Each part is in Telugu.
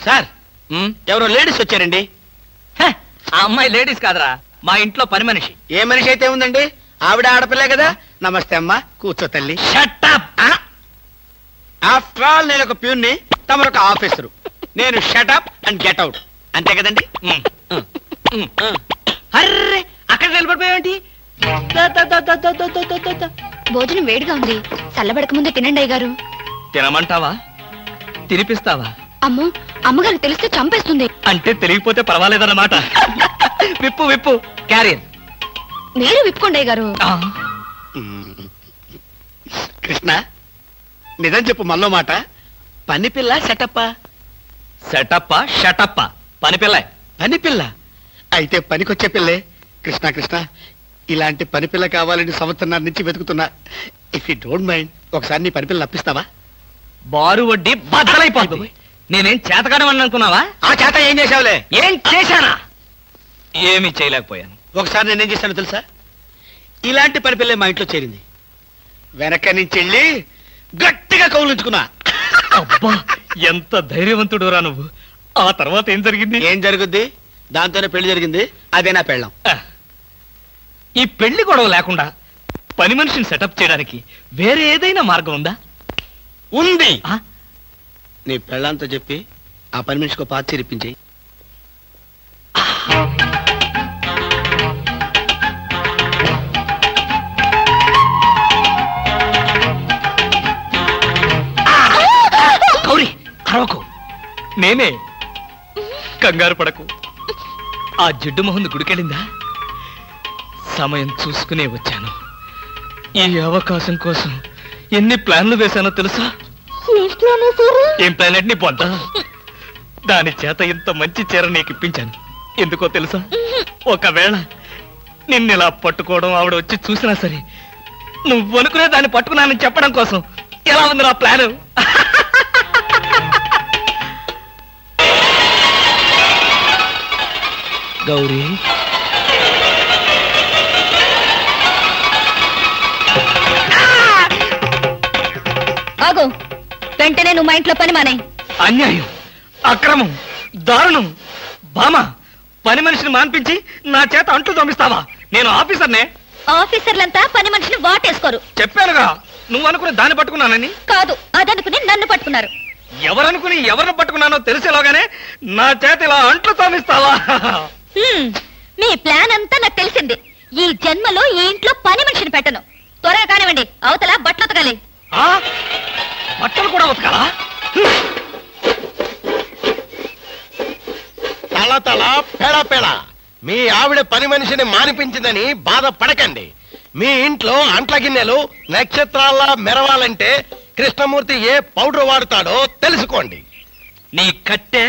సార్ ఎవరో లేడీస్ వచ్చారండి. ఆ అమ్మాయి లేడీస్ కాదురా, మా ఇంట్లో పని మనిషి. ఏ మనిషి అయితే ఉందండి, ఆవిడ ఆడపిల్లే కదా. నమస్తే అమ్మా, కూర్చో తల్లి. Shut up. ఆఫ్టర్ ఆల్ నేను ఒక ప్యూన్ని, తమరు ఒక ఆఫీసరు. నేను shut up and get out, అంతే కదండి. అర్రే, అక్కడ నిలబడిపోయావేంటి? భోజనం వేడిగా ఉంది, చల్లబడక ముందే తినండి అయ్యగారు. తినమంటావా? తినిపిస్తావా? అమ్మో, అమ్మగారికి తెలిస్తే చంపేస్తుంది. అంటే తెలియకపోతే పర్వాలేదన్నమాట. విప్పు విప్పు క్యారియర్. మీరు విప్పుకోండి అయ్యగారు. కృష్ణ, నిజం చెప్పు, మళ్ళో మాట. పని పిల్ల సెటప్పా? సెటప్పా షటప్పా? పని పిల్ల. పని పిల్ల అయితే పనికొచ్చే పిల్లే. కృష్ణ కృష్ణ, ఇలాంటి పని పిల్ల కావాలని సంవత్సరం నుంచి వెతుకుతున్నా. ఇఫ్ యూ డోంట్ మైండ్, ఒకసారి నీ పని పిల్ల అప్పిస్తావా? బారు వడ్డీ బద్దలైపోతుంది. నేనేం చేతకాడమని అనుకున్నావా? ఆ చేత ఏం చేసావులే? ఏం చేశానా? ఏమీ చేయలేకపోయాను. ఒకసారి నేనేం చేశాను తెలుసా? ఇలాంటి పని పిల్లే మా ఇంట్లో చేరింది. వెనక నుంచి వెళ్ళి గట్టిగా కౌలించుకున్నా. అబ్బా, ఎంత ధైర్యవంతుడు రా నువ్వు. ఆ తర్వాత ఏం జరిగింది? ఏం జరుగుద్ది? దాంతోనే పెళ్లి జరిగింది. అదే నా పెళ్ళం. ఈ పెళ్లి గొడవ లేకుండా పని మనిషిని సెటప్ చేయడానికి వేరే ఏదైనా మార్గం ఉందా? ఉంది. నీ పెళ్ళంతో చెప్పి ఆ పని మనిషికి పాత చిరిపించి. గౌరీ, అరవకు. నేనే. కంగారు పడకు. ఆ జిడ్డు మొహంది గుడికెళ్ళిందా? సమయం చూసుకునే వచ్చాను. ఈ అవకాశం కోసం ఎన్ని ప్లాన్లు వేశానో తెలుసా? ఏం ప్లాన్ అంటే నీ పొంద. దాని చేత ఇంత మంచి చీర నీకు ఇప్పించాను. ఎందుకో తెలుసా? ఒకవేళ నిన్నెలా పట్టుకోవడం ఆవిడ వచ్చి చూసినా సరే, నువ్వు అనుకునే దాన్ని పట్టుకున్నానని చెప్పడం కోసం. ఎలా ఉంది నా ప్లాను? గౌరీ, ఆగు. వెంటనే నువ్వు మా ఇంట్లో పని మానేయ్. అన్యాయం, అక్రమం, దారుణం. బామ, పని మనిషిని మాన్పించి నా చేత అంటూ తోమిస్తావా? నేను ఆఫీసర్నే. ఆఫీసర్లంతా పని మనిషిని వాటేసుకోరు. చెప్పానుగా, నువ్వు అనుకుని దాన్ని పట్టుకున్నానని. కాదు, అదనుకుని నన్ను పట్టుకున్నారు. ఎవరనుకుని ఎవరిని పట్టుకున్నానో తెలిసేలాగానే నా చేత ఇలా అంట్లు తోమిస్తావా? మీ ప్లాన్ అంతా నాకు తెలిసింది. ఈ జన్మలో ఈ ఇంట్లో పని మనిషిని పెట్టను. త్వరగా కానివ్వండి, అవతల బట్టలు ఉతకాలి. బట్టలు కూడా ఉతకాలా? తల తల పెడ పెడ. మీ ఆవిడ పని మనిషిని మానిపించిందని బాధపడకండి. మీ ఇంట్లో అంట్ల గిన్నెలు నక్షత్రాల్లా మెరవాలంటే కృష్ణమూర్తి ఏ పౌడర్ వాడతాడో తెలుసుకోండి. నీ కట్టె,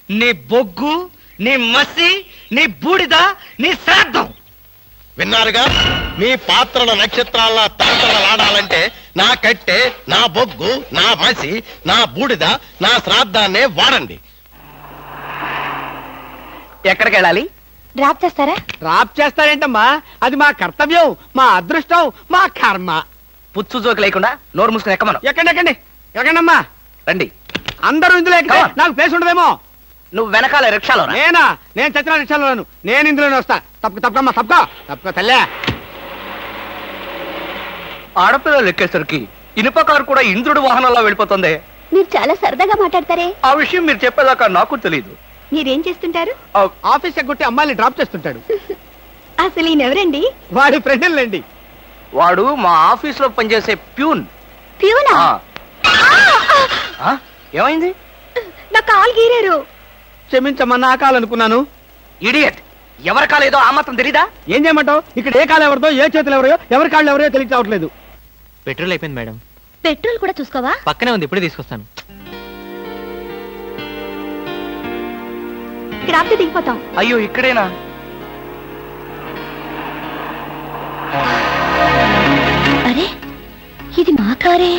నీ బొగ్గు, నీ మసి, నీ బూడిద, నీ శ్రాద్ధం. విన్నారుగా? మీ పాత్రల నక్షత్రాల్లా తలతలలాడాలంటే నా కట్టె, నా బొగ్గు, నా మసి, నా బూడిద, నా శ్రాద్ధాన్నే వాడండి. ఎక్కడికి వెళ్ళాలి? డ్రాప్ చేస్తారా? డ్రాప్ చేస్తారేంటమ్మా? అది మా కర్తవ్యం, మా అదృష్టం, మా కర్మ. పుచ్చు జోకి లేకుండా నోరు మూసుకుని ఎక్కమను. ఎక్కండి ఎక్కండి ఎక్కండమ్మా. రండి. అందరూ ఇందులో ఎక్కితే నాకు ప్లేస్ ఉండదేమో. నువ్వు వెనకాల రిక్షాలో. నేనా? నేను చచ్చిన రిక్షాలోను. నేను ఇందులోనే వస్తా. తప్పకమ్మా, తప్పక తల్లే. ఆడపిల్లలు ఎక్కేసరికి ఇనుప కారు కూడా ఇంద్రుడు వాహనంలో వెళ్ళిపోతుంది. మీరు చాలా సరదాగా మాట్లాడతారే. ఆ విషయం మీరు చెప్పేదాకా నాకు తెలియదు. మీరేం చేస్తుంటారు? ఆఫీస్ ఎగ్గొట్టి అమ్మాయిని డ్రాప్ చేస్తుంటాడు. అసలు ఈయనెవరండి? వాడి ఫ్రెండ్లండి. వాడు మా ఆఫీస్ లో పనిచేసే ప్యూన్. ప్యూనా? ఏమైంది? నా కాలు గీరారు. క్షమించమ్మా, నా కాలనుకున్నాను. ఇడియట్, ఎవరి కాలేదో ఆ మాత్రం తెలీదా? ఏం చేయమంటావు? ఇక్కడ ఏ కాలు ఎవరిదో, ఏ చేతులు ఎవరో, ఎవరి కాళ్ళు ఎవరో తెలిసి రావట్లేదు. పెట్రోల్ అయిపోయింది మేడం. పెట్రోల్ కూడా చూసుకోవా? పక్కనే ఉంది, ఇప్పుడే తీసుకొస్తాను. ఇక్కడ ఆపితే దిగిపోతాం. అయ్యో, ఇక్కడేనా? అరే, ఇది మా కారే.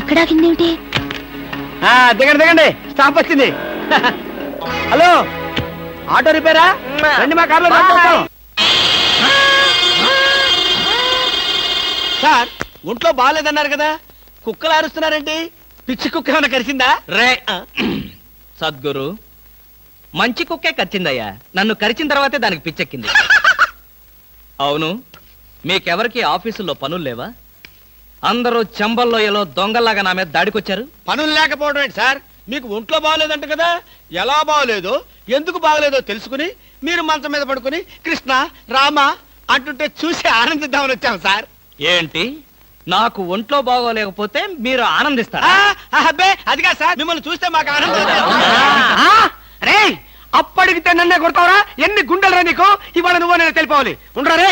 ఇక్కడ ఆగిందేమిటి? దిగండి దిగండి, స్టాప్ వచ్చింది. హలో, ఆటో రిపేరా? రండి మా కార్లో. సార్, ఒంట్లో బాగాలేదన్నారు కదా, కుక్కలు అరుస్తున్నారేంటి? పిచ్చి కుక్క ఏమైనా కరిసిందా? రే సద్గురు, మంచి కుక్కే కరిచిందయ్యా. నన్ను కరిచిన తర్వాతే దానికి పిచ్చెక్కింది. అవును, మీకెవరికి ఆఫీసుల్లో పనులు లేవా? అందరూ చెంబల్లోయలో దొంగల్లాగా నా మీద దాడికొచ్చారు. పనులు లేకపోవడం ఏంటి సార్? మీకు ఒంట్లో బాగలేదంట కదా, ఎలా బాగలేదో ఎందుకు బాగలేదో తెలుసుకుని మీరు మంచం మీద పడుకుని కృష్ణ రామ అంటుంటే చూసి ఆనందిద్దామని వచ్చాం సార్. ఏంటి, నాకు ఒంట్లో బాగోలేకపోతే మీరు ఆనందిస్తారా? అబ్బే అదిగా సార్, మిమ్మల్ని చూస్తే మాకు ఆనందం. రే అప్పడిగితే నన్నే కొడతావరా? ఎన్ని గుండెలరా నీకు? ఇవాళ నువ్వు నేను తెలిపోవాలి. ఉండరా రే.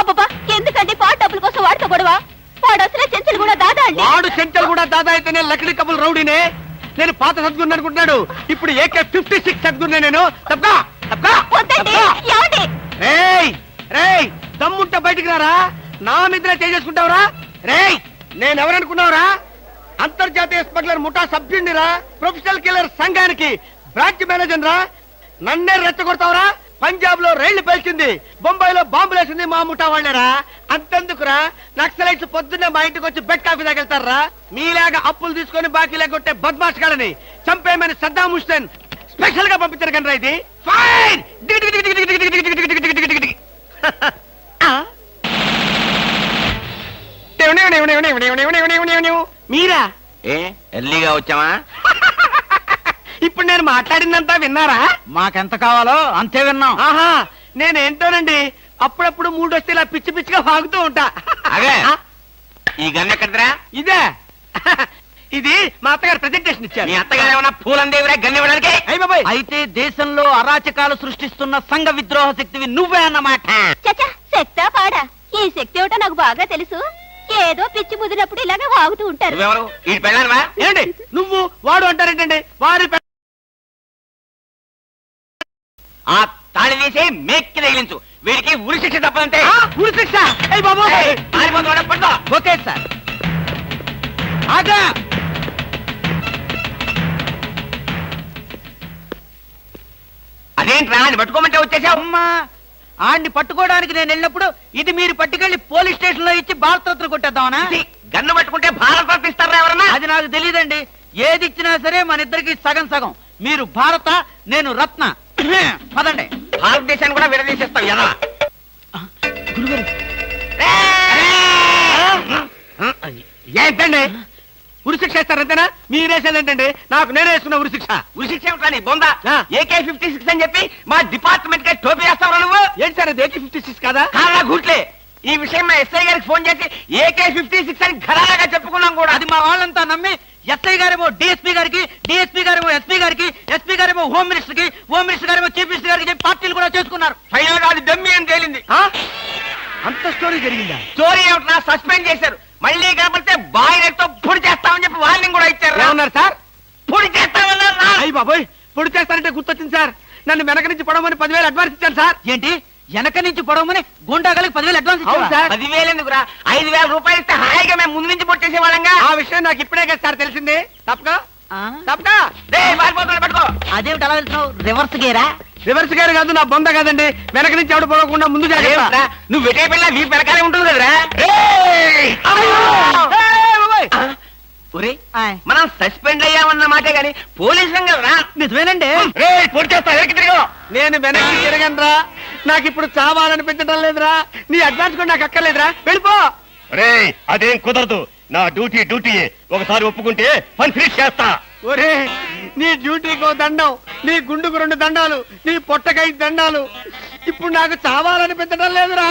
అబ్బబ్బా, ఎందుకండి పాడు డబ్బుల కోసం వాడితో గొడవ? వాడు అసలే చెంచలు కూడా దాదా అండి. వాడు చెంచలు కూడా దాదా అయితేనే లక్డీ కబుల్ రౌడీనే. నేను పాత సద్గురు అనుకుంటున్నాడు, ఇప్పుడు AK-56 సద్గురునే నేను. తప్పకా తప్పకా వద్దండి, ఏమండి? రేయ్ రేయ్, దమ్ముంటే బయటికి రారా. నా మీద చేసుకుంటావురా? రేయ్, నేనెవరనుకున్నావురా? అంతర్జాతీయ స్మగ్లర్ ముఠా సభ్యుడిరా, ప్రొఫెషనల్ కిల్లర్ సంఘానికి బ్రాంచ్ మేనేజర్ రా. నన్నే రెచ్చగొడతావురా? పంజాబ్ లో రైళ్లు పేల్చింది, బొంబాయిలో బాంబులు వేసింది మా ముఠా వాళ్ళరా. అంతెందుకురా, నక్సలైట్స్ పొద్దున్నే మా ఇంటికి వచ్చి బెడ్ కాఫీ తాగెళ్తారా? మీలాగా అప్పులు తీసుకొని బాకీ లేకొట్టే బద్మాష్ గాలని చంపేయమని సద్దాం హుస్సేన్ స్పెషల్ గా పంపించారు కనరా. ఇది ఫైన్. మీరా? ఎర్లీగా వచ్చావా? ఇప్పుడు నేను మాట్లాడిందంతా విన్నారా? మాకెంత కావాలో అంతే విన్నాం. ఆహా, నేనేంటోనండి అప్పుడప్పుడు మూడు వస్తే ఇలా పిచ్చి పిచ్చిగా వాగుతూ ఉంటా. అదే. ఈ గన్ ఎక్కడరా? ఇదే. ఇది మా అత్తగారు ప్రెజెంటేషన్ ఇచ్చారు. మీ అత్తగారు ఏమన్నా పూలందేవిరా గన్ ఇవ్వడానికి? అయ్య బాబాయ్, అయితే దేశంలో అరాచకాలు సృష్టిస్తున్న సంఘ విద్రోహ శక్తివి నువ్వే అన్నమాట. చచ్చా, శక్తా పాడా? ఈ శక్తి ఏమిటో నాకు బాగా తెలుసు. ఏదో పిచ్చి ముదిరినప్పుడు ఇలాగే వాగుతూ ఉంటారు. నువ్వెవరు? ఈ పెళ్ళానువా? ఏంటి నువ్వు వాడు అంటారేంటండి? వారి ఆ తాళి తీసి మేక్కి తగిలించు. వీడికి ఉరి శిక్ష తప్పదంటే. ఉరి శిక్ష? అయ్య బాబోయ్, పట్టుకో. Okay sir. ఆగా. అదేంట్రా అని పట్టుకోమంటే వచ్చేసావు? అమ్మా, ఆడిని పట్టుకోవడానికి నేను వెళ్ళినప్పుడు ఇది మీరు పట్టుకెళ్లి పోలీస్ స్టేషన్ లో ఇచ్చి భారతరత్న కొట్టేద్దామనా? గన్ను పట్టుకుంటే భారత రత్న ఇస్తారా ఎవరన్నా? అది నాకు తెలియదండి. ఏది ఇచ్చినా సరే మన ఇద్దరికి సగం సగం. మీరు భారత, నేను రత్న. పదండి. భారతదేశాన్ని కూడా విడదీసేస్తావు ఎలా? గురుగారు, ఏంటండి ఉరి శిక్ష ఇస్తారంతేనా? మీరేసేదేంటండి? నాకు నేనే వేసుకున్న ఉరి శిక్ష. ఉరి శిక్ష ఏమిట్రా నీ బొంద? ఆ. AK-56 అని చెప్పి మా డిపార్ట్మెంట్ కి టోపీ వేస్తావు నువ్వు? ఏంటి సార్ అది AK-56 కాదా? కాలా గుట్లే. ఈ విషయం మా ఎస్ఐ గారికి ఫోన్ చేసి AK-56 అని ఘరాగా చెప్పుకున్నాం కూడా. అది మా వాళ్ళంతా నమ్మి ఎస్ఐ గారేమో డిఎస్పీ గారికి, డిఎస్పీ గారేమో ఎస్పీ గారికి, ఎస్పీ గారేమో హోమ్ మినిస్టర్ కి, హోమ్ మినిస్టర్ గారేమో చీఫ్ మినిస్టర్ గారికి చెప్పి పార్టీలు కూడా చేసుకున్నారు. ఫైనల్ గా అది దమ్మి అని తేలింది. ఆ? అంత స్టోరీ జరిగిందా? స్టోరీ ఏమిట్రా? సస్పెండ్ చేశారు. మళ్ళీ కనపడితే బాయిలర్తో పొడి చేస్తామని చెప్పి వార్నింగ్ కూడా ఇచ్చారు. ఏమన్నారు సార్? పొడి చేస్తామన్నారు. అయ్యి బాబోయ్, పొడి చేస్తారంటే గుర్తొచ్చింది సార్. నన్ను వెనక నుంచి పడమని 10,000 అడ్వాన్స్ ఇచ్చాను సార్. ఏంటి, వెనక నుంచి పొడవమని గుండాగలకి 10,000 అడ్వాన్స్ అవును ఇచ్చావా? సార్. 10,000 ఎందుకురా? 5,000 రూపాయలు ఇస్తే హాయిగా మేము ముందు నుంచి పొడి చేసేవాళ్ళంగా. ఆ విషయం నాకు ఇప్పుడే కదా సార్ తెలిసింది. తప్పక ఆ? తప్పక పారిపోతున్నా పట్టుకో. అదేమిటి అలా వెళ్తున్నావు? రివర్స్ గేరా? రివర్స్ గారు కాదు, నా బొంద కాదండి. వెనక నుంచి ఎవడు పోకుండా ముందు జాగ్రత్త. అదేమిట్రా? నువ్వు వెటే పిల్ల వీపు వెనకాలే ఉంటుంది కదరా? ఒరే, ఆయ్. మనం సస్పెండ్ అయ్యామన్న మాటే గాని పోలీసులం కదరా? నిజమేనండి. పొడి చేస్తా వెనక్కి తిరిగి. నేను వెనక్కి తిరగనరా. నాకు ఇప్పుడు చావాలనిపించడం లేదురా. నీ అడ్వాన్స్ కూడా నాకు అక్కర్లేదురా. వెళ్ళిపో. అదేం కుదరదు. నా డ్యూటీ ఒకసారి ఒప్పుకుంటే పని ఫినిష్ చేస్తా. ఒరే, నీ డ్యూటీకో దండం, నీ గుండుకు 2 దండాలు, నీ పొట్టకై దండాలు. ఇప్పుడు నాకు చావాలనిపించడం లేదురా.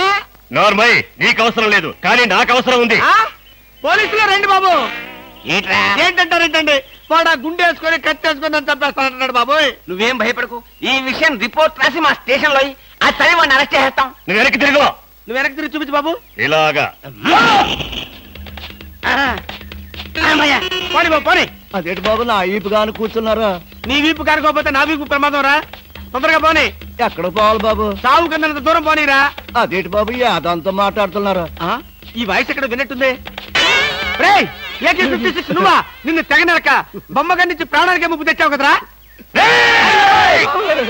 నార్మల్ నీకు అవసరం లేదు, కానీ నాకు అవసరం ఉంది. ఆ? పోలీసులు రండి బాబు. ఏంట్రా? ఏంటంటారేంటండి? వాడు ఆ గుండె వేసుకొని కత్తి వేసుకొని నన్ను చంపేస్తానంటున్నాడు బాబోయ్. నువ్వేం భయపడకు. ఈ విషయం రిపోర్ట్ రాసి మా స్టేషన్ లో ఆ చదివి వాడిని అరెస్ట్ చేస్తాం. నువ్వు వెనక్కి తిరుగు. నువ్వు వెనక్కి తిరిగి చూపించు బాబు. ఇలాగా పోనీ బాబు పోనీ. అదేంటి బాబు నా ఈపు గాను కూర్చున్నారా? నీ వీపు కానుకోకపోతే నా వీపు ప్రమాదం రా. తొందరగా పోనీ. ఎక్కడ పోవాలి బాబు? సాగు కింద దూరం పోనీరా. అదేంటి బాబు అదంతా మాట్లాడుతున్నారా? ఈ వాయిస్ ఎక్కడ విన్నట్టుంది? రేయ్, AK-56 నువ్వా? నిన్ను తెగనరక బొమ్మగారి నుంచి ప్రాణానికే ముప్పు తెచ్చావు కదరా.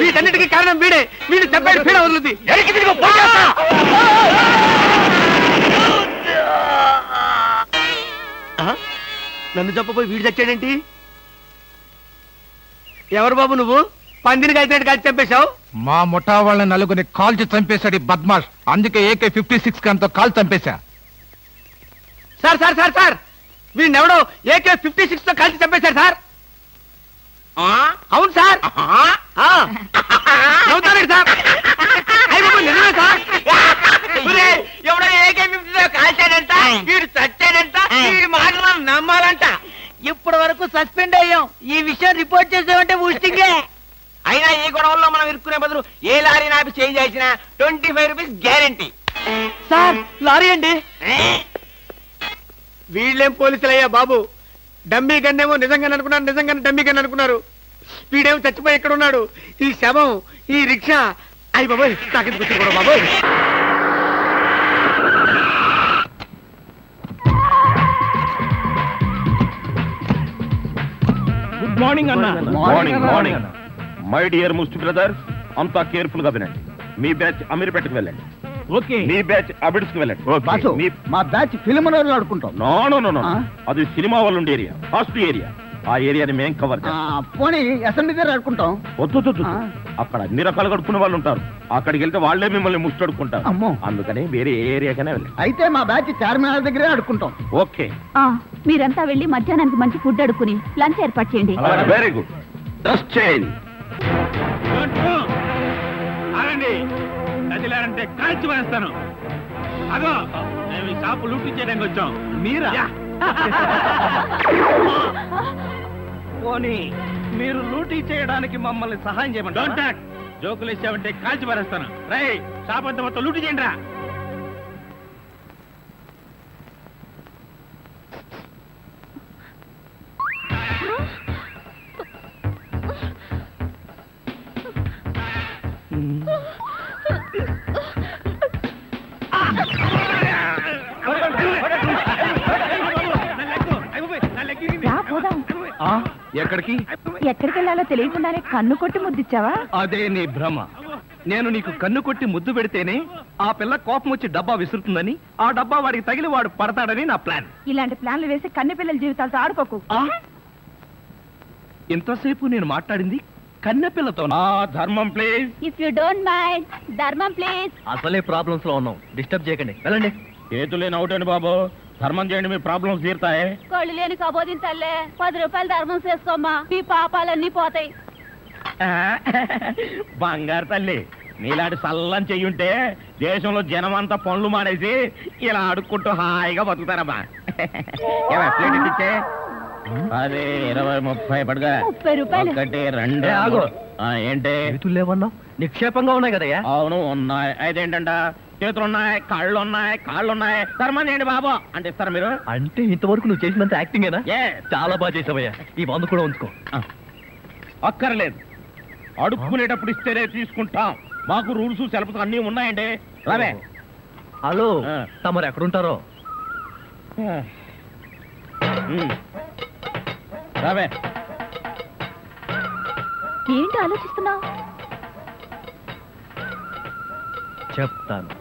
వీటన్నిటికీ కారణం వీడే. వీడు దెబ్బకి పీడ వదులుద్ది. వెనక్కి తిరుగు. నన్ను చెప్పబోయి వీడు చచ్చాడేంటి? ఎవరు బాబు నువ్వు? పందిని కలిసినట్టు కలిసి చంపేశావు. మా ముఠా వాళ్ళ నలుగురిని కాల్చి చంపేశాడు ఈ బద్మాష్. అందుకే AK-56 గన్తో కాల్ చంపేశా. సార్ సార్ సార్ సార్ వీడిని ఎవడో AK-56 తో కలిసి చంపేశారు సార్. అవును సార్. నవ్వుతారండి సార్. అయ్య బాబు, నిజమే సార్. ఎవడో AK-50 కాల్చాడంట, వీడు చచ్చాడంట, వీడి మాటలు నమ్మాలంట. ఇప్పటి వరకు సస్పెండ్ అయ్యాం. ఈ విషయం రిపోర్ట్ చేసామంటే ఊస్టింగే. అయినా ఈ గొడవల్లో మనం ఇరుక్కునే బదులు ఏ లారీ నాపి చేంజ్ చేసినా 25 రూపీస్ గ్యారెంటీ. సార్ లారీ అండి. వీళ్ళేం పోలీసులయ్యా బాబు. డమ్మీ గన్నేమో నిజంగా అనుకున్నారు, నిజంగానే డమ్మీ గన్ అనుకున్నారు. వీడేమో చచ్చిపోయి ఎక్కడ ఉన్నాడు? ఈ శవం, ఈ రిక్షా. అయ్యి బాబోయ్, నాకెందుకు వచ్చింది కూడా బాబోయ్. గుడ్ మార్నింగ్ అన్న. మార్నింగ్ మార్నింగ్ మై డియర్ ముస్టి బ్రదర్స్, అంతా కేర్ఫుల్ గా వినండి. మీ బ్యాచ్ అమీర్పేటకు వెళ్ళండి. ఓకే. మీ బ్యాచ్ అబిడ్స్ కి వెళ్ళండి. మా బ్యాచ్ ఫిల్మ్ ఆడుకుంటాం. నో నో నో నో, అది సినిమా వాళ్ళు ఉండే ఏరియా, ఫస్ట్ ఏరియా. ఆ ఏరియాని మేం కవర్ చేస్తాం. పోనీ అసెంబ్లీ దగ్గర ఆడుకుంటాం. వద్దు, అక్కడ అన్ని రకాలు కడుక్కునే వాళ్ళు ఉంటారు. అక్కడికి వెళ్తే వాళ్ళే మిమ్మల్ని ముష్టి అడుక్కుంటారు. అమ్మో. అందుకని వేరే ఏరియాకనే వెళ్ళండి. అయితే మా బ్యాచ్ చార్మినార్ దగ్గరే ఆడుకుంటాం. ఓకే, మీరంతా వెళ్ళి మధ్యాహ్నానికి మంచి ఫుడ్ అడుక్కుని లంచ్ ఏర్పాటు చేయండి. Very good. Dress change. ఆగండి, నదిలారంటే కాల్చి వేస్తాను. అదో మేము ఈ షాపు లూటీ చేయడానికి వచ్చాం. మీరా? పోనీ మీరు లూటీ చేయడానికి మమ్మల్ని సహాయం చేయమంటారా? జోకులు ఇచ్చామంటే కాల్చి పారేస్తాను. రై, షాప్ అంతా మొత్తం లూటీ చేయండి రా. ఎక్కడికి? ఎక్కడికి వెళ్ళాలో తెలియకుండానే కన్ను కొట్టి ముద్దిచ్చావా? అదే నీ భ్రమ. నేను నీకు కన్ను కొట్టి ముద్దు పెడితేనే ఆ పిల్ల కోపం వచ్చి డబ్బా విసురుతుందని, ఆ డబ్బా వాడికి తగిలి వాడు పడతాడని నా ప్లాన్. ఇలాంటి ప్లాన్లు వేసి కన్నె పిల్లల జీవితాలతో ఆడుకోకు. ఇంతసేపు నేను మాట్లాడింది కన్నె పిల్లతో. ధర్మం please. If you don't mind, ధర్మం ప్లీజ్. అసలే ప్రాబ్లమ్స్ లో ఉన్నాం, డిస్టర్బ్ చేయకండి, వెళ్ళండి. చేతులేని అవుటండి బాబు, ధర్మం చేయండి, మీ ప్రాబ్లమ్స్ తీరుతాయి. కళ్ళు లేని కబోదించల్లే, 10 రూపాయలు ధర్మం చేసుకోమ్మా, మీ పాపాలన్నీ పోతాయి. బంగారు తల్లి, నీలాంటి సల్లని చెయ్యుంటే దేశంలో జనం అంతా పనులు మానేసి ఇలా అడుక్కుంటూ హాయిగా బతుకుతారమ్మా. ప్లేట్ ఇచ్చే 10, 20, 30 పడుగా. 30 రూపాయలు. 1, 2. ఆగు. ఏంటి? చేతులు లేవన్నావు, నిక్షేపంగా ఉన్నాయి కదయ్యా. అవును ఉన్నాయి. అయితేంటంట, చేతులున్నాయి, కాళ్ళున్నాయి, ధర్మం చేయండి బాబు అంటే ఇస్తారా మీరు? అంటే ఇంతవరకు నువ్వు చేసినంత యాక్టింగేనా? Yes. చాలా బాగా చేసావయ్యా. ఈ మందు కూడా ఉంచుకో. అక్కర్లేదు, అడుక్కునేటప్పుడు ఇస్తేనే తీసుకుంటాం. మాకు రూల్స్ సెలవులు అన్నీ ఉన్నాయండి. రావే. హలో, ఆ. తమరు ఎక్కడుంటారో? రావే. ఏంటి ఆలోచిస్తున్నావు? చెప్తాను.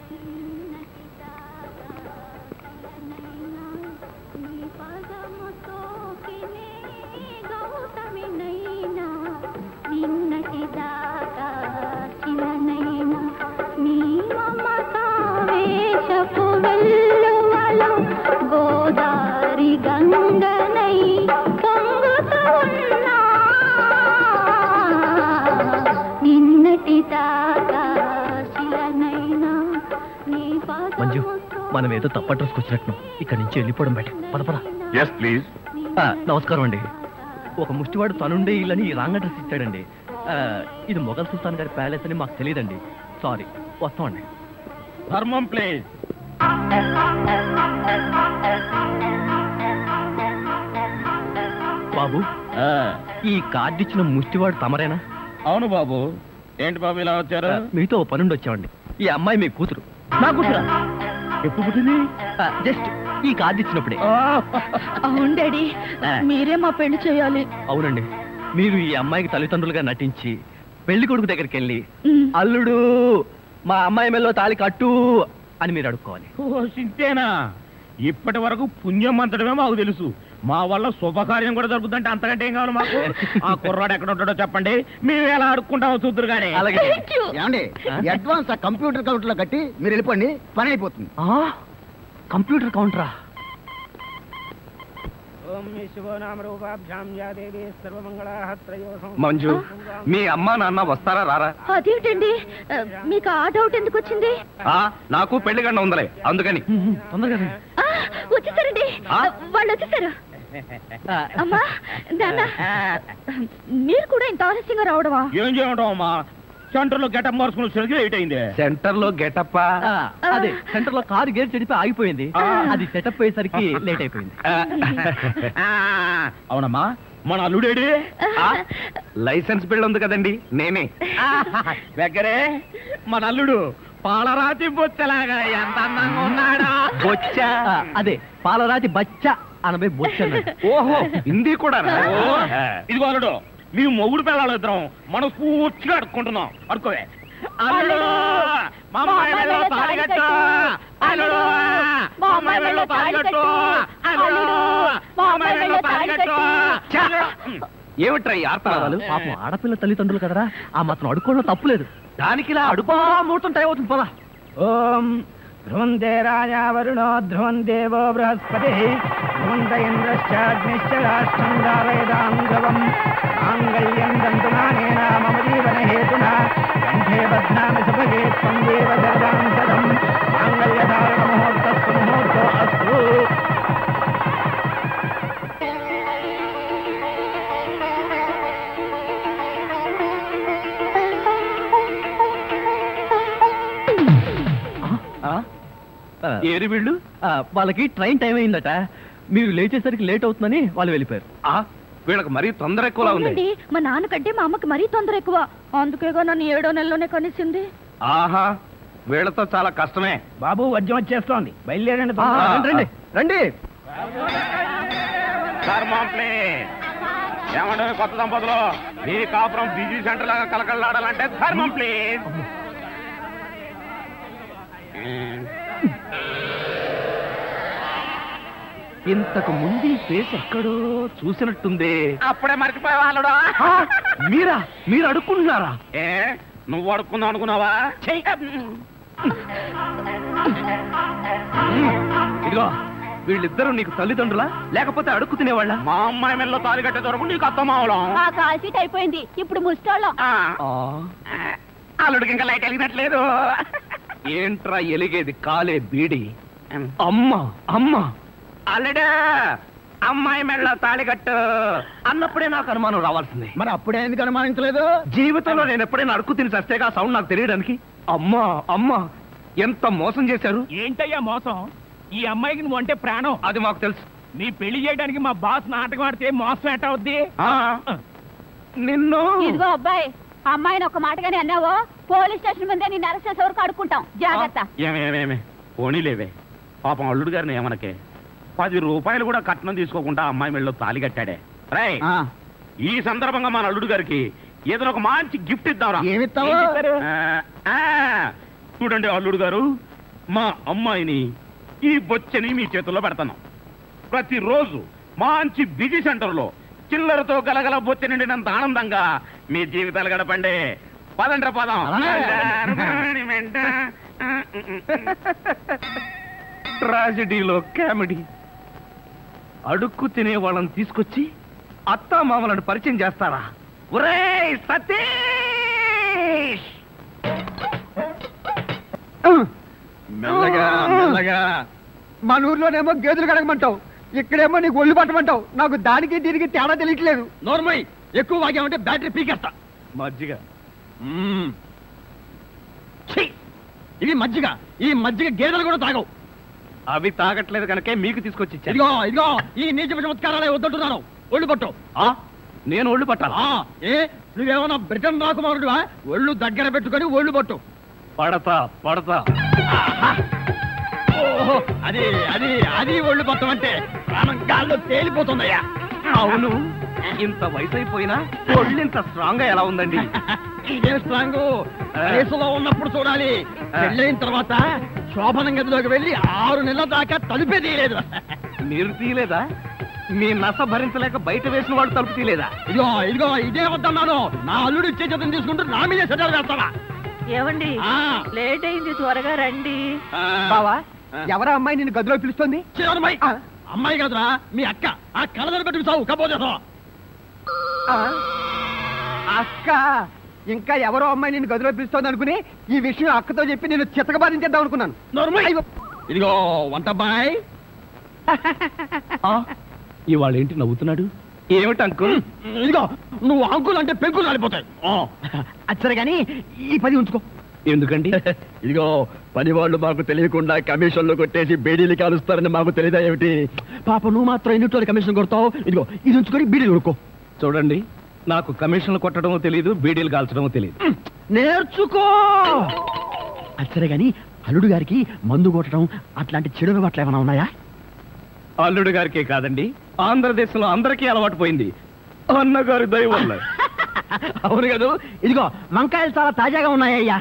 గోదారి గంగనై పొంగుతూ ఉన్నా నిన్నటి దాకా శిలనైనా నీ మంజు, మనం ఏదో తప్ప అడ్రస్కి వచ్చినట్టు ఇక్కడి నుంచి వెళ్ళిపోవడం బయట. పద. Yes please. నమస్కారం అండి. ఒక ముష్టివాడు తనుండే ఇల్లని రాంగ్ అడ్రస్ ఇచ్చాడండి. ఇది మొఘల్ సుల్తాన్ గారి ప్యాలెస్ అని మాకు తెలియదండి. సారీ, వస్తామండి. ధర్మం ప్లీజ్. బాబు, ఈ కార్డు ఇచ్చిన ముష్టివాడు తమరేనా? అవును బాబు. ఏంటి బాబు ఇలా వచ్చారు? మీతో ఓ పనుండి వచ్చామండి. ఈ అమ్మాయి మీ కూతురు. నా కూతురా? ఎప్పుడు పుట్టింది? జస్ట్ ఈ కార్డు ఇచ్చినప్పుడే. అవును డాడీ, మీరే మా పెళ్లి చేయాలి. అవునండి, మీరు ఈ అమ్మాయికి తల్లిదండ్రులుగా నటించి పెళ్లి కొడుకు దగ్గరికి వెళ్ళి అల్లుడు మా అమ్మాయి మెల్లో తాళి కట్టు అని మీరు అడుక్కోవాలి. ఓ సింతేనా? ఇప్పటి వరకు పుణ్యం అంతటమే మాకు తెలుసు. మా వల్ల శుభకార్యం కూడా జరుగుతుందంటే అంతకంటే ఏం కావాలి మాకు? ఆ కుర్రాడు ఎక్కడ ఉంటాడో చెప్పండి, మేము ఎలా అడుక్కుంటామో చూద్దరు కానీ. అలాగే. Thank you. ఏమండి అడ్వాన్స్ ఆ కంప్యూటర్ కౌంటర్ లో కట్టి మీరు వెళ్ళిపోండి, పని అయిపోతుంది. కంప్యూటర్ కౌంటరా? మంజు, మీ అమ్మా నాన్న వస్తారా రారా? అదేంటండి మీకు ఆ డౌట్ ఎందుకు వచ్చింది? నాకు పెళ్లి గండ ఉందలే, అందుకని. తొందరగా ఆ, వచ్చేసారండి. వాళ్ళు వచ్చేసారు. అమ్మా నాన్న, మీరు కూడా ఇంత ఆలస్యంగా రావడమా? ఏం చేయడం అమ్మా, సెంటర్ లో గెటప్ మార్చుకుని సరిగ్గా లేట్ అయింది. సెంటర్ లో గెటప్? అదే, సెంటర్ లో కారు గేర్ చెడిపి ఆగిపోయింది. అది సెటప్ అయ్యేసరికి లేట్ అయిపోయింది. అవునమ్మా, మన అల్లుడేడి? లైసెన్స్ బిల్ ఉంది కదండి, నేనే. దగ్గరే మన అల్లుడు పాలరాతి బొచ్చలాగా ఎంత అందంగా ఉన్నాడా. బొచ్చ? అదే, పాలరాతి బచ్చ అనబై బొచ్చ. ఓహో, హిందీ కూడా. ఇదిగో అల్లుడు, మీ మొగుడు పిల్లలు ఇద్దరం మనం పూర్తిగా అడుక్కుంటున్నాం. అడుకోవే. అల్లుడు, మా అమ్మాయి మెడలో తాళి కట్టు. అల్లుడు, మా అమ్మాయి మెడలో తాళి కట్టు. అల్లుడు, మా అమ్మాయి మెడలో తాళి కట్టు. ఏమిట్రా ఈ ఆర్తనాదాలు? పాపం ఆడపిల్ల తల్లిదండ్రులు కదరా, ఆ మాత్రం అడుక్కోవడం తప్పులేదు. దానికి ఇలా అడుపా ముహూర్తం టైం అవుతుంది. పదా. ఓం ధ్రువంతే రాజా వరుణో ధ్రువం దేవో బృహస్పతి ధ్రువంత ఇంద్రశ్చాగ్నిశ్చ రాష్ట్రం దావయదాం ధ్రువం మాంగళ్యం దంతునానేన మమ జీవన హేతునా కంఠే బధ్నామి సుభగే త్వం దేవ జగదాం సదం మాంగళ్యధారణ ముహూర్తస్సు ముహూర్తో అస్తు. ఏరి వీళ్ళు? వాళ్ళకి ట్రైన్ టైం అయిందట, మీరు లేచేసరికి లేట్ అవుతుందని వాళ్ళు వెళ్ళిపోయారు. వీళ్ళకి మరీ తొందర ఎక్కువలా ఉంది. అవునండి, మా నాన్నకంటే మా అమ్మకి మరీ తొందర ఎక్కువ, అందుకేగా నన్ను 7వ నెలలోనే కనిసింది. ఆహా, వీళ్ళతో చాలా కష్టమే. బాబు వద్యం వచ్చేస్తోంది, బయలుదేరండి. రండి రండి. ఏమంటే కొత్త దంపతులు, మీ కాపురం బిజీ సెంటర్ లాగా కలకలాడాలంటే ధర్మం ప్లీజ్. ఇంతకు ముందు ఈ ఫేస్ ఎక్కడో చూసినట్టుంది. అప్పుడే మర్చిపోయే వాళ్ళుడా. మీరా? మీరు అడుక్కుంటున్నారా? ఏ, నువ్వు అడుక్కుందాం అనుకున్నావా? ఇదిగో, వీళ్ళిద్దరూ నీకు తల్లిదండ్రులా లేకపోతే అడుక్కు తినేవాళ్ళ? మా అమ్మాయి మెల్లో తాలి కట్టే దొరకు నీకు అత్తమావడం. ఆ కాల్ సీట్ అయిపోయింది, ఇప్పుడు ముస్టాళ్ళం. అల్లుడికి ఇంకా లైట్ వెలిగినట్లేదు. ఏంట్రా ఎలిగేది? కాలే బీడి. అమ్మా అమ్మా, అల్లుడు అమ్మాయి మెళ్ళ తాళి కట్టు అన్నప్పుడే నాకు అనుమానం రావాల్సింది. మరి అప్పుడే ఎందుకు అనుమానించలేదు? జీవితంలో నేను ఎప్పుడైనా అడుక్కు తిని చస్తేగా సౌండ్ నాకు తెలియడానికి. అమ్మా అమ్మా, ఎంత మోసం చేశారు. ఏంటయ్యా మోసం? ఈ అమ్మాయికి నువ్వు అంటే ప్రాణం. అది మాకు తెలుసు. నీ పెళ్లి చేయడానికి మా బాస్ నాటకం ఆడితే మోసం ఎట్ట అవుద్ది? నిన్ను ఇదిగో అబ్బాయి, అమ్మాయిని ఒక మాటగానే అన్నావో పోలీస్ స్టేషన్ ముందే నిన్ను అరెస్ట్ చేసే వరకు అడుక్కుంటాం, జాగ్రత్త. ఏమేమేమే పోనీలేవే, పాపం అల్లుడు గారిని ఏమనకే. 10 రూపాయలు కూడా కట్నం తీసుకోకుండా అమ్మాయి మెళ్ళలో తాళి కట్టాడే. రై, ఈ సందర్భంగా మన అల్లుడు గారికి ఏదైనా ఒక మంచి గిఫ్ట్ ఇద్దాం. ఏమిస్తావు? చూడండి అల్లుడు గారు, మా అమ్మాయిని ఈ బొచ్చని మీ చేతుల్లో పెడతాను. ప్రతిరోజు మంచి బిజీ సెంటర్ లో చిల్లరతో గలగల బొచ్చ నిండినంత ఆనందంగా మీ జీవితాలు గడపండి. పదండ్ర పదం. ట్రాజడీలో కామెడీ. అడుక్కు తినే వాళ్ళని తీసుకొచ్చి అత్తా మామలను పరిచయం చేస్తారా? ఒరేయ్ సతీష్! మెల్లగా మెల్లగా. మన ఊర్లోనేమో గేదెలు కడగమంటావు, ఇక్కడేమో నీకు ఒళ్ళు పట్టమంటావు. నాకు దానికి దీనికి తేడా తెలియట్లేదు. నోర్మై, ఎక్కువ వాగామంటే బ్యాటరీ పీకేస్తా. మజ్జిగ. ఇది మజ్జిగ. ఈ మజ్జిగ గేదెలు కూడా తాగవు. అవి తాగట్లేదు కనుకే మీకు తీసుకొచ్చి ఇచ్చాను. ఇదిగో ఇదిగో, ఈ నీచ చమత్కారాలే వద్దంటున్నాను. ఒళ్ళు పట్టు. నేను ఒళ్ళు పట్టాలా? ఏ, నువ్వేమన్నా బ్రిటన్ రాకుమారుడువా? ఒళ్ళు దగ్గర పెట్టుకొని ఒళ్ళు పట్టు. పడతా పడతా. ఓహో, అది అది అది ఒళ్ళు పట్టమంటే ప్రాణం గాల్లో తేలిపోతుందయ్యా. అవును, ఇంత వయసు అయిపోయినా ఒళ్ళు ఇంత స్ట్రాంగ్ గా ఎలా ఉందండి? ఇదే స్ట్రాంగ్ వయసులో ఉన్నప్పుడు చూడాలి, పెళ్ళైన తర్వాత శోభనం గదిలోకి వెళ్ళి 6 నెలల దాకా తలుపే తీయలేదు. మీరు తీయలేదా? మీ నస భరించలేక బయట వేసిన వాడు తలుపు తీయలేదా? ఇదిగో ఇదే వద్దన్నాను. నా అల్లుడు ఇచ్చే చేతం తీసుకుంటూ నా మీదే సెటల్ వేస్తావా? ఏమండి ఆ. లేట్ అయింది, త్వరగా రండి. బావా, ఎవరా అమ్మాయి నిన్ను గదిలో పిలుస్తుంది? చివరమ్మాయి. అమ్మాయి కాదురా, మీ అక్క. ఆ కళ్ళని పెట్టి చావు కపోతే అక్క, ఇంకా ఎవరో అమ్మాయి నిన్ను గదిలో పిలుస్తోంది అనుకుని ఈ విషయం అక్కతో చెప్పి నేను చితకబాధించేద్దాం అనుకున్నాను. ఇదిగో వంటబ్బాయ్. ఇవాళ ఏంటి నవ్వుతున్నాడు? ఏమిటి అంకుల్? ఇదిగో నువ్వు అంకులు అంటే పెంకులు రాలిపోతాయి. అచ్చరే గాని ఈ 10 ఉంచుకో. ఎందుకండి? ఇదిగో పని వాళ్ళు మాకు తెలియకుండా కమిషన్లు కొట్టేసి బేడీలు కాలుస్తారని మాకు తెలియదా ఏమిటి? పాప నువ్వు మాత్రం ఎన్నింటి కమిషన్ కొడతావు. ఇదిగో ఇది ఉంచుకొని బీడీలు కొడుకో. చూడండి, నాకు కమిషన్లు కొట్టడమో తెలియదు, బీడీలు కాల్చడమో తెలియదు. నేర్చుకో. అచ్చరే గాని అల్లుడు గారికి మందు కొట్టడం అట్లాంటి చెడు అలవాట్లు ఏమైనా ఉన్నాయా? అల్లుడు గారికే కాదండి, ఆంధ్రదేశంలో అందరికీ అలవాటు పోయింది. అన్నగారి దయ వల్ల. అవును కదా. ఇదిగో వంకాయలు చాలా తాజాగా ఉన్నాయ్యా.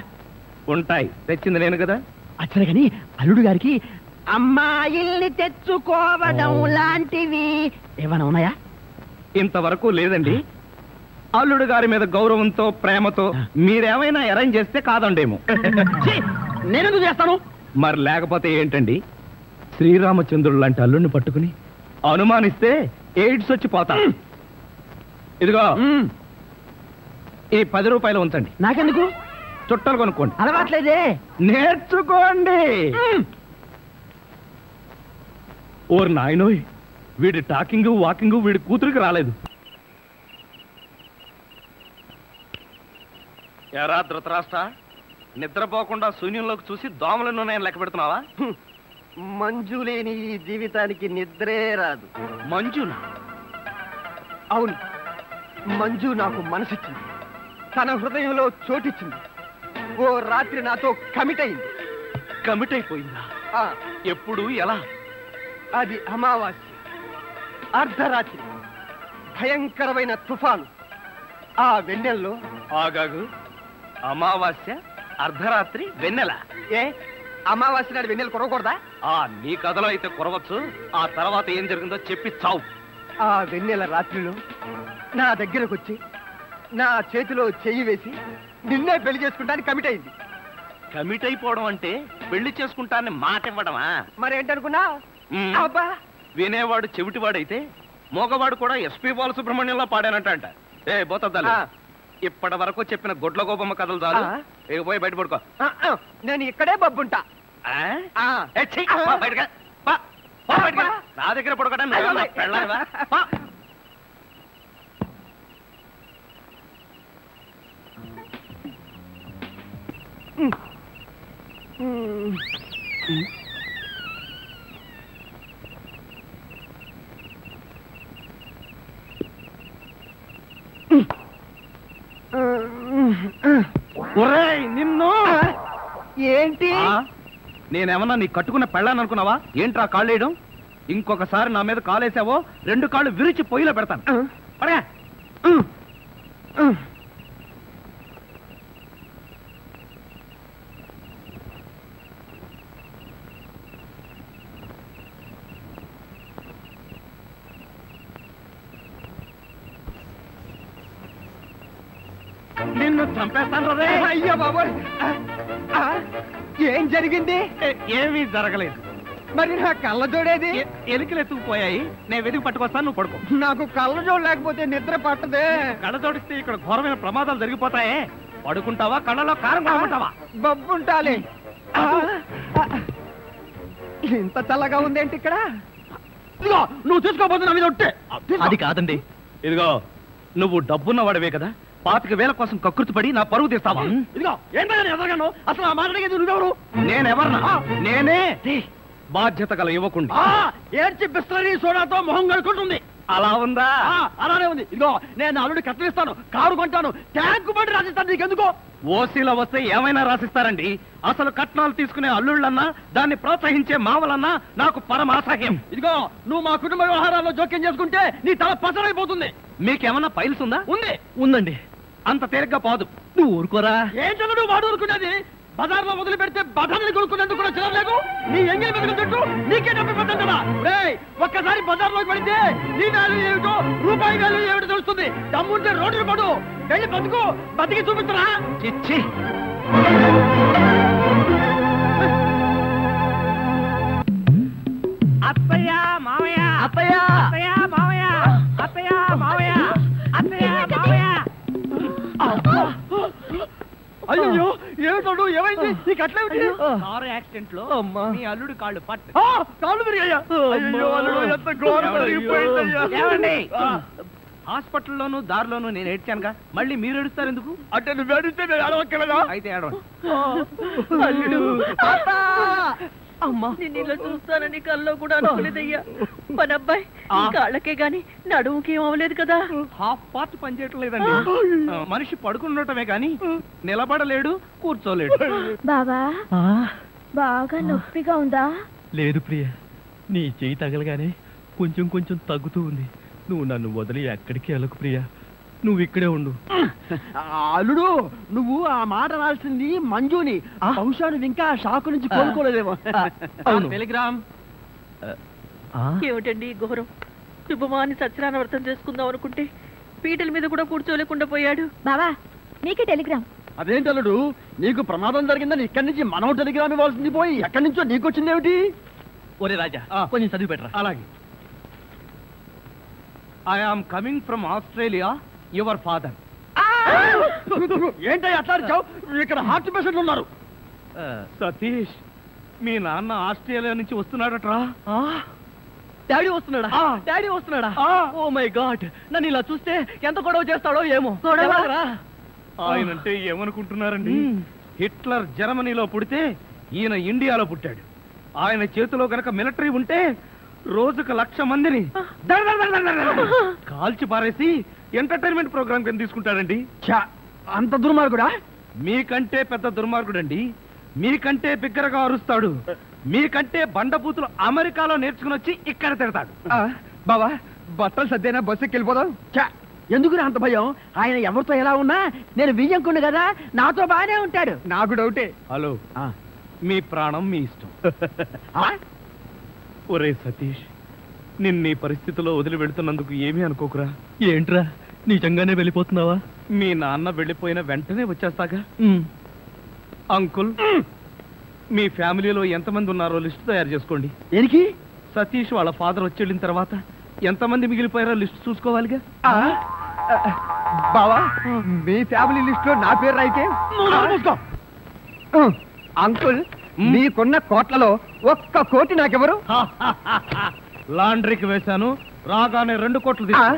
ఉంటాయి, తెచ్చింది నేను కదా. అచ్చరే గాని అల్లుడు గారికి అమ్మాయిల్ని తెచ్చుకోవడం లాంటివి ఏమైనా ఉన్నాయా? ఇంతవరకు లేదండి. అల్లుడు గారి మీద గౌరవంతో ప్రేమతో మీరేమైనా అరేంజ్ చేస్తే కాదండేమో. నేనెందుకు చేస్తాను? మరి లేకపోతే ఏంటండి? శ్రీరామచంద్రుడు లాంటి అల్లుడిని పట్టుకుని అనుమానిస్తే ఎయిడ్స్ వచ్చి పోతా. ఇదిగో ఈ 10 రూపాయలు ఉంచండి. నాకెందుకు? చుట్టలు కొనుక్కోండి. అలవాట్లేదే. నేర్చుకోండి. ఓర్ నాయనోయ్, వీడి టాకింగ్ వాకింగ్ వీడి కూతురికి రాలేదు. ఎరా ధృతరాష్ట్ర, నిద్రపోకుండా శూన్యంలోకి చూసి దోమలను నేను లెక్క పెడుతున్నావా? మంజు లేని ఈ జీవితానికి నిద్రే రాదు. మంజునా? అవును, మంజు నాకు మనసిచ్చింది, తన హృదయంలో చోటిచ్చింది. ఓ రాత్రి నాతో కమిట్ అయింది. కమిట్ అయిపోయిందా? ఆ, ఎప్పుడు, ఎలా? అది అమావాస్య, అర్ధరాత్రి, భయంకరమైన తుఫాను. ఆ వెన్నెల్లో ఆగాగు. అమావాస్య, అర్ధరాత్రి, వెన్నెల. ఏ అమావాస్య నాడు వెన్నెలు కొరవకూడదా? నీ కథలో అయితే కొరవచ్చు. ఆ తర్వాత ఏం జరిగిందో చెప్పి చావు. ఆ వెన్నెల రాత్రిలో నా దగ్గరకు వచ్చి నా చేతిలో చెయ్యి వేసి నిన్నే పెళ్లి చేసుకుంటానికి కమిట్ అయింది. కమిట్ అయిపోవడం అంటే పెళ్లి చేసుకుంటానని మాట ఇవ్వడమా? మరేంటనుకున్నా? మ్మ్. అబ్బా, వినేవాడు చెవిటివాడైతే మోగవాడు కూడా ఎస్పీ బాలసుబ్రహ్మణ్యంలో పాడానంట. ఏ బోతద్దాలు, ఆ. ఇప్పటి వరకు చెప్పిన గొడ్ల గోపమ్మ కథలు చాలు. ఆ. ఇక పోయి బయట పడుకో. నేను ఇక్కడే బబ్బుంటా. ఆ? ఆ. ఏ, ఛీ, పో బయటకు. పో, పో బయటకు. నా దగ్గర పడుకోవడం పెళ్ళావా? ఒరేయ్ నిన్ను! ఏంటి? నేనేమన్నా నీ కట్టుకున్న పెళ్ళాను అనుకున్నావా? ఏంట్రా కాళ్ళేయడం? ఇంకొకసారి నా మీద కాలేసావో 2 కాళ్ళు విరిచి పొయ్యిలో పెడతాను. పడగా. నిన్ను చంపేస్తాను రే. అయ్యో బాబోయ్! ఏం జరిగింది? ఏమీ జరగలేదు. మరి నా కళ్ళ జోడేది? ఎలికలు ఎత్తుకుపోయాయి. నేను వెతికి పట్టుకొస్తాను, నువ్వు పడుకో. నాకు కళ్ళ జోడు లేకపోతే నిద్ర పట్టదే. కళ్ళ జోడిస్తే ఇక్కడ ఘోరమైన ప్రమాదాలు జరిగిపోతాయే. పడుకుంటావా, కళ్ళలో కారం కొనుక్కుంటావా? బబ్బుంటాలి. ఇంత చల్లగా ఉందేంటి ఇక్కడ? ఇదిగో నువ్వు తీసుకోబోతున్నా మీద ఉంటే అది కాదండి. ఇదిగో, నువ్వు డబ్బున్న వాడివే కదా, 25,000 కోసం కకృతిపడి నా పరువు తీస్తావా? ఇదిగో ఏంటని ఎదగను. అసలు ఆ మాట అడిగేది నువ్వెవరు? నేనెవరన్నా? నేనే బాధ్యత గల యువకుండి. ఏడ్చి బిస్లరీ సోడాతో మొహం కడుకుంటుంది. అలా ఉందా? అలానే ఉంది. ఇదిగో నేను అల్లుడి కత్తిరిస్తాను, కారు కొంటాను, ట్యాంకు బండి రాసిస్తాను. నీకెందుకో? ఓసీలో వస్తే ఏమైనా రాసిస్తారండి. అసలు కట్నాలు తీసుకునే అల్లుళ్ళన్నా, దాన్ని ప్రోత్సహించే మావలన్నా నాకు పరమాసహ్యం. ఇదిగో నువ్వు మా కుటుంబ వ్యవహారాల్లో జోక్యం చేసుకుంటే నీ తల పసరైపోతుంది. మీకేమన్నా ఫైల్స్ ఉందా? ఉంది. ఉందండి. అంత తేలిగ్గా పోదు. నువ్వు ఊరుకోరా. ఏంటన్నా నువ్వు వాడు ఊరుకునేది? బజార్లో మొదలు పెడితే బఠానీలు కొనుక్కునేందుకు కూడా చిరలేదు. నీ ఎంగిలి మెతుకుల చుట్టూ నీకే డబ్బు పడ్డా. ఒక్కసారి బజార్లోకి పెడితే నీ వాల్యూ ఏమిటో రూపాయి వాల్యూ ఏమిటో తెలుస్తుంది. దమ్ముంటే రోడ్డు పడు, వెళ్ళి బతుకు, బతికి చూపిస్తున్నా. చిచ్చి అత్తయ్య మావయ్య అత్తయ్య అత్తయ్య మావయ్య అత్తయ్య మావయ్య అత్తయ్య మావయ్య. అయ్యో ఏమిటో ఏమైంది నీకు అట్లేమిటి? కారు యాక్సిడెంట్ లో మీ అల్లుడు కాళ్ళు పట్టు. కాళ్ళు తిరిగాయ్యా. అయ్యో అల్లుడు ఎంత ఘోరం జరిగిపోయిందయ్యా. ఏమండి హాస్పిటల్లోను దారిలోను నేను ఏడ్చానుగా, మళ్ళీ మీరు ఏడుస్తారు ఎందుకు? అంటే నువ్వు ఏడిస్తే నేను ఏడవక్కలేదా? అయితే ఏడవండి. అల్లుడు అమ్మా నేను ఇలా చూస్తానని కల్లో కూడా అనుకోలేదయ్యా. మన అబ్బాయి కాళ్ళకే గాని నడుముకి ఏం అవ్వలేదు కదా. హాఫ్ పార్ట్ పనిచేయట్లేదండి. మనిషి పడుకుండటమే కానీ నిలబడలేడు, కూర్చోలేడు. బాబా బాగా నొప్పిగా ఉందా? లేదు ప్రియ, నీ చెయ్యి తగలగానే కొంచెం కొంచెం తగ్గుతూ ఉంది. నువ్వు నన్ను వదిలి ఎక్కడికి వెళ్ళకు ప్రియ, నువ్వు ఇక్కడే ఉండు. అల్లుడు నువ్వు ఆ మాట రాల్సింది మంజుని. బహుశా నువ్వు ఇంకా షాకు నుంచి కోలుకోలేదేమో. అవును. టెలిగ్రామ్. ఏమిటండి ఈ ఘోరం? శుభమాని సత్యనారాయణ వ్రతం చేసుకుందాం అనుకుంటే పీటల మీద కూడా కూర్చోలేకుండా పోయాడు. బావా నీకే టెలిగ్రామ్. అదేంటి అల్లుడు, నీకు ప్రమాదం జరిగిందని ఇక్కడి నుంచి మనం టెలిగ్రామ్ ఇవ్వాల్సింది పోయి ఎక్కడి నుంచో నీకు వచ్చింది ఏమిటి? ఒరే రాజా కొంచెం చదివి పెట్టరా. అలాగే. I am coming from Australia, your father. ఏంటో అట్లా అరిచావు? ఇక్కడ హార్ట్ పేషెంట్లు ఉన్నారు. సతీష్, మీ నాన్న ఆస్ట్రేలియా నుంచి వస్తున్నాడట్రా. డాడీ వస్తున్నాడా? డాడీ వస్తున్నాడా? ఓ మై గాడ్, నన్ను ఇలా చూస్తే ఎంత గొడవ చేస్తాడో ఏమో. ఎలాగరా? ఆయనంటే ఏమనుకుంటున్నారండి? హిట్లర్ జర్మనీలో పుడితే ఈయన ఇండియాలో పుట్టాడు. ఆయన చేతిలో గనక మిలిటరీ ఉంటే రోజుకు 1,00,000 మందిని కాల్చి పారేసి ఎంటర్టైన్మెంట్ ప్రోగ్రామ్ కింద తీసుకుంటాడండి. అంత దుర్మార్గుడా? మీకంటే పెద్ద దుర్మార్గుడండి. మీకంటే బిగ్గరగా అరుస్తాడు. మీకంటే బండబూతులు అమెరికాలో నేర్చుకుని వచ్చి ఇక్కడ తిడతాడు. బావా బట్టలు సర్దేనా బస్సుకి వెళ్ళిపోదాం. ఎందుకు అంత భయం? ఆయన ఎవరితో ఎలా ఉన్నా నేను వియ్యంకుండు కదా, నాతో బాగానే ఉంటాడు. నాకు డౌటే. హలో, మీ ప్రాణం మీ ఇష్టం. ఒరే సతీష్, నిన్న ఈ పరిస్థితిలో వదిలి వెళుతున్నందుకు ఏమీ అనుకోకురా. ఏంట్రా నిజంగానే వెళ్ళిపోతున్నావా? మీ నాన్న వెళ్ళిపోయిన వెంటనే వచ్చేస్తాగా. అంకుల్, మీ ఫ్యామిలీలో ఎంతమంది ఉన్నారో లిస్ట్ తయారు చేసుకోండి. దేనికి? సతీష్ వాళ్ళ ఫాదర్ వచ్చి వెళ్ళిన తర్వాత ఎంతమంది మిగిలిపోయారో లిస్ట్ చూసుకోవాలిగా. బావా మీ ఫ్యామిలీ లిస్ట్ లో నా పేరు అయితే అంకుల్ మీకున్న కోట్లలో 1 కోటి నాకెవరు? లాండ్రీకి వేశాను, రాగానే 2 కోట్లు తీసుకో.